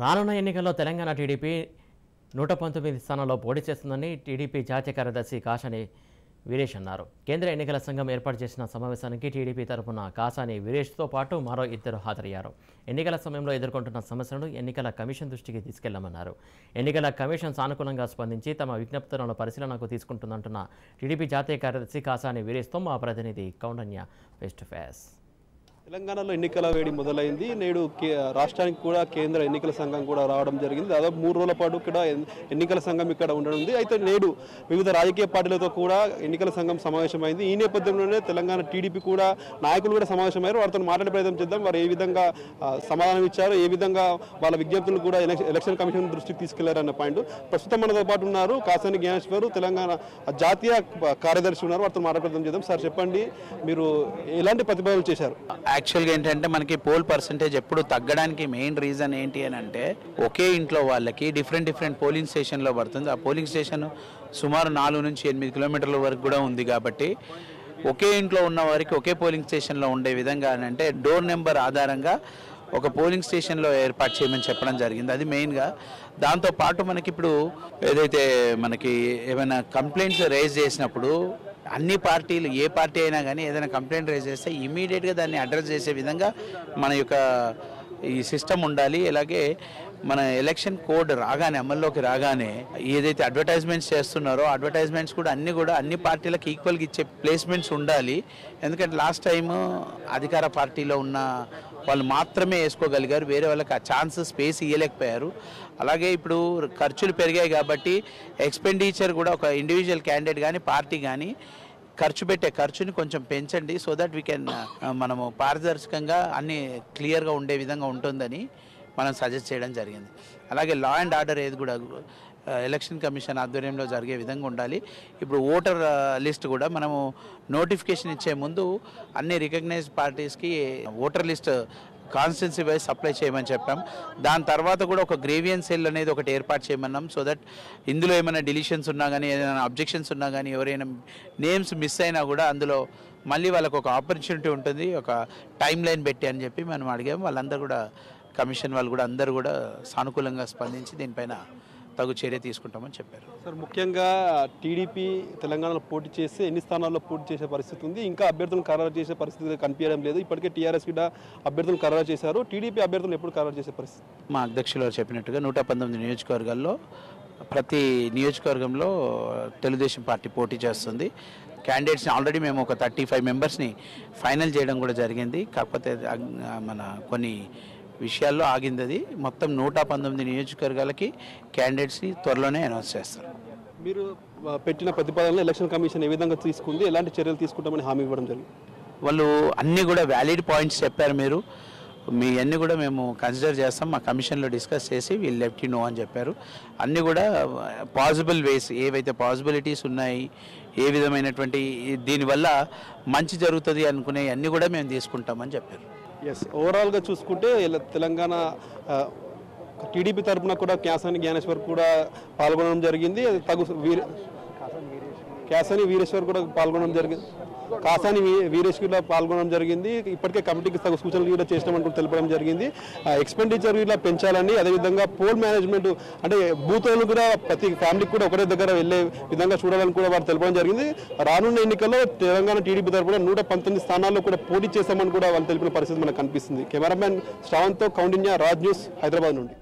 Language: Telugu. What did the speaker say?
రానున్న ఎన్నికల్లో తెలంగాణ టీడీపీ 119 స్థానాల్లో పోటీ చేస్తుందని టీడీపీ జాతీయ కార్యదర్శి కాసాని వీరేష్ అన్నారు. కేంద్ర ఎన్నికల సంఘం ఏర్పాటు చేసిన సమావేశానికి టీడీపీ తరపున కాసాని వీరేష్తో పాటు మరో ఇద్దరు హాజరయ్యారు. ఎన్నికల సమయంలో ఎదుర్కొంటున్న సమస్యలను ఎన్నికల కమిషన్ దృష్టికి తీసుకెళ్లామన్నారు. ఎన్నికల కమిషన్ సానుకూలంగా స్పందించి తమ విజ్ఞప్తులను పరిశీలనకు తీసుకుంటుందంటున్న టీడీపీ జాతీయ కార్యదర్శి కాసాని వీరేష్తో మా ప్రతినిధి కౌండన్య ఫేస్ టు ఫేస్. తెలంగాణలో ఎన్నికల వేడి మొదలైంది. నేడు రాష్ట్రానికి కూడా కేంద్ర ఎన్నికల సంఘం కూడా రావడం జరిగింది. దాదాపు 3 రోజుల పాటు ఇక్కడ ఎన్నికల సంఘం ఇక్కడ ఉండనుంది. అయితే నేడు వివిధ రాజకీయ పార్టీలతో కూడా ఎన్నికల సంఘం సమావేశమైంది. ఈ నేపథ్యంలోనే తెలంగాణ టీడీపీ కూడా నాయకులు కూడా సమావేశమయ్యారు. వారితో మాట్లాడే ప్రయత్నం చేద్దాం. వారు ఏ విధంగా సమాధానం ఇచ్చారు, ఏ విధంగా వాళ్ళ విజ్ఞప్తులు కూడా ఎలక్షన్ కమిషన్ దృష్టికి తీసుకెళ్లారన్న పాయింట్. ప్రస్తుతం మనతో పాటు ఉన్నారు కాసాని జ్ఞానేశ్వర్, తెలంగాణ జాతీయ కార్యదర్శి ఉన్నారు. వారితో మాట్లాడే ప్రయత్నం చేద్దాం. సార్ చెప్పండి, మీరు ఎలాంటి ప్రతిపాదనలు చేశారు? యాక్చువల్గా ఏంటంటే మనకి పోల్ పర్సంటేజ్ ఎప్పుడు తగ్గడానికి మెయిన్ రీజన్ ఏంటి అని అంటే, ఒకే ఇంట్లో వాళ్ళకి డిఫరెంట్ పోలింగ్ స్టేషన్లో పడుతుంది. ఆ పోలింగ్ స్టేషన్ సుమారు 4 నుంచి 8 కిలోమీటర్ల వరకు కూడా ఉంది. కాబట్టి ఒకే ఇంట్లో ఉన్న వారికి ఒకే పోలింగ్ స్టేషన్లో ఉండే విధంగా అంటే డోర్ నెంబర్ ఆధారంగా ఒక పోలింగ్ స్టేషన్లో ఏర్పాటు చేయమని చెప్పడం జరిగింది. అది మెయిన్గా. దాంతోపాటు మనకి ఇప్పుడు ఏదైతే మనకి ఏమైనా కంప్లైంట్స్ రైజ్ చేసినప్పుడు అన్ని పార్టీలు, ఏ పార్టీ అయినా కానీ ఏదైనా కంప్లైంట్ రైజ్ చేస్తే ఇమీడియట్గా దాన్ని అడ్రస్ చేసే విధంగా మన యొక్క ఈ సిస్టమ్ ఉండాలి. అలాగే మన ఎలక్షన్ కోడ్ రాగానే, అమల్లోకి రాగానే ఏదైతే అడ్వర్టైజ్మెంట్స్ చేస్తున్నారో అడ్వర్టైజ్మెంట్స్ కూడా అన్ని పార్టీలకు ఈక్వల్గా ఇచ్చే ప్లేస్మెంట్స్ ఉండాలి. ఎందుకంటే లాస్ట్ టైం అధికార పార్టీలో ఉన్న వాళ్ళు మాత్రమే వేసుకోగలిగారు, వేరే వాళ్ళకి ఆ ఛాన్స్ స్పేస్ ఇవ్వలేకపోయారు. అలాగే ఇప్పుడు ఖర్చులు పెరిగాయి కాబట్టి ఎక్స్పెండిచర్ కూడా ఒక ఇండివిజువల్ క్యాండిడేట్ కానీ పార్టీ కానీ పెట్టే ఖర్చుని కొంచెం పెంచండి. సో దట్ వీ కెన్ మనము పారదర్శకంగా అన్ని క్లియర్గా ఉండే విధంగా ఉంటుందని మనం సజెస్ట్ చేయడం జరిగింది. అలాగే లా అండ్ ఆర్డర్ ఏది కూడా ఎలక్షన్ కమిషన్ ఆధ్వర్యంలో జరిగే విధంగా ఉండాలి. ఇప్పుడు ఓటర్ లిస్ట్ కూడా మనము నోటిఫికేషన్ ఇచ్చే ముందు అన్ని రికగ్నైజ్డ్ పార్టీస్కి voter list constituency wise supply చేయమని చెప్పాం. దాని తర్వాత కూడా ఒక గ్రేవియన్స్ సెల్ అనేది ఒకటి ఏర్పాటు చేయమన్నాం. సో దట్ ఇందులో ఏమైనా డిలీషన్స్ ఉన్నా కానీ, ఏదైనా అబ్జెక్షన్స్ ఉన్నా కానీ, ఎవరైనా నేమ్స్ మిస్ అయినా కూడా అందులో మళ్ళీ వాళ్ళకు ఒక ఆపర్చునిటీ ఉంటుంది, ఒక టైం లైన్ పెట్టి అని చెప్పి మనం అడిగాము. వాళ్ళందరూ కూడా, కమిషన్ వాళ్ళు కూడా అందరూ కూడా సానుకూలంగా స్పందించి దీనిపైన తగు చర్య తీసుకుంటామని చెప్పారు. సార్, ముఖ్యంగా టీడీపీ తెలంగాణలో పోటీ చేస్తే ఎన్ని స్థానాల్లో పోటీ చేసే పరిస్థితి ఉంది? ఇంకా అభ్యర్థులను ఖరారు చేసే పరిస్థితి కనిపించడం లేదు. ఇప్పటికే టీఆర్ఎస్ కూడా అభ్యర్థులను ఖరారు చేశారు. టీడీపీ అభ్యర్థులను ఎప్పుడు ఖరారు చేసే పరిస్థితి? మా అధ్యక్షులు చెప్పినట్టుగా 119 నియోజకవర్గాల్లో ప్రతి నియోజకవర్గంలో తెలుగుదేశం పార్టీ పోటీ చేస్తుంది. క్యాండిడేట్స్ని ఆల్రెడీ మేము ఒక 35 మెంబర్స్ని ఫైనల్ చేయడం కూడా జరిగింది. కాకపోతే మన కొన్ని విషయాల్లో ఆగింది. అది మొత్తం 119 నియోజకవర్గాలకి క్యాండిడేట్స్ని త్వరలోనే అనౌన్స్ చేస్తారు. మీరు పెట్టిన ప్రతిపాదనలు ఎలక్షన్ కమిషన్ ఏ విధంగా తీసుకుంది, ఎలాంటి చర్యలు తీసుకుంటామని హామీ ఇవ్వడం జరిగింది? వాళ్ళు అన్నీ కూడా వ్యాలిడ్ పాయింట్స్ చెప్పారు. మీ అన్నీ కూడా మేము కన్సిడర్ చేస్తాం, మా కమిషన్లో డిస్కస్ చేసి వీళ్ళు లెఫ్ట్ యూ నో అని చెప్పారు. అన్నీ కూడా పాసిబుల్ వేస్, ఏవైతే పాసిబిలిటీస్ ఉన్నాయి, ఏ విధమైనటువంటి దీనివల్ల మంచి జరుగుతుంది అనుకునే అన్నీ కూడా మేము తీసుకుంటామని చెప్పారు. ఎస్, ఓవరాల్గా చూసుకుంటే తెలంగాణ టీడీపీ తరఫున కూడా కాసాని జ్ఞానేశ్వర్ కూడా పాల్గొనడం జరిగింది. కాసాని వీరేశ్వర్ కూడా పాల్గొనడం జరిగింది. కాసాని వీరేష్ కూడా పాల్గొనడం జరిగింది. ఇప్పటికే కమిటీకి తగు సూచనలు కూడా చేసినామని కూడా తెలపడం జరిగింది. ఎక్స్పెండిచర్ కూడా పెంచాలని, అదేవిధంగా పోల్ మేనేజ్మెంట్ అంటే బూత్లు కూడా ప్రతి ఫ్యామిలీకి కూడా ఒకటే దగ్గర వెళ్ళే విధంగా చూడాలని కూడా వారు తెలపడం జరిగింది. రానున్న ఎన్నికల్లో తెలంగాణ టీడీపీ తరఫున 119 స్థానాల్లో కూడా పోటీ చేస్తామని కూడా వాళ్ళు తెలిపిన పరిస్థితి మనకు కనిపిస్తుంది. కెమెరామ్యాన్ శ్రావంత్తో కౌండిన్య, రాజ్ న్యూస్, హైదరాబాద్ నుండి.